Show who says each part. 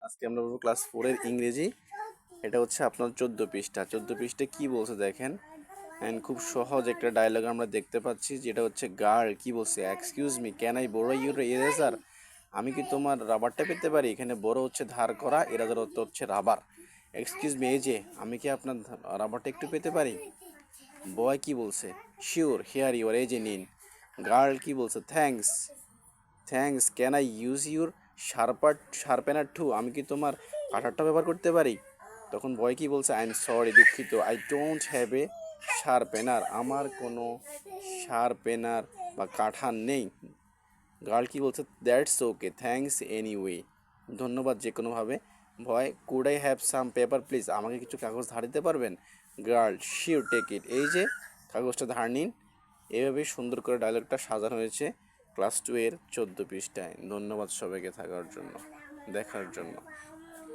Speaker 1: আজকে আমরা পড়বো ক্লাস 4 এর ইংরেজি। এটা হচ্ছে আপনার 14 পৃষ্ঠা। 14 পৃষ্ঠায় কি বলছে দেখেন। এন্ড খুব সহজ একটা ডায়লগ আমরা দেখতে পাচ্ছি, যেটা হচ্ছে গার্ল কি বলছে, excuse me can I borough your eraser, আমি কি তোমার রাবারটা পেতে পারি। এখানে বড় হচ্ছে ধার করা, এরাজার অর্থ হচ্ছে রাবার। এক্সকিউজ মি, এই যে আমি কি আপনার রাবারটা একটু পেতে পারি। বয় কি বলছে, শিওর হেয়ার ইউর, এই যে নিন। গার্ল কি বলছে, thanks thanks can I use your sharpener too, আমি কি তোমার কাটারটা ব্যবহার করতে পারি। তখন বয় কি বলছে, আই এম সরি, দুঃখিত, আই ডোন্ট হ্যাভ এ শার্পেনার, আমার কোনো শার্পেনার বা কাঠার নেই। গার্ল কি বলছে, দ্যাটস ওকে থ্যাঙ্কস এনিওয়ে, ধন্যবাদ যে কোনোভাবে। ভয়, could I have some paper please, আমাকে কিছু কাগজ ধার দিতে পারবেন। গার্ল, শিওর টেক ইট, এই যে কাগজটা ধার নিন। এভাবেই সুন্দর করে ডায়লগটা সাজানো হয়েছে ক্লাস 2 এর 14 পৃষ্ঠায়। ধন্যবাদ সবাইকে থাকার জন্য, দেখার জন্য।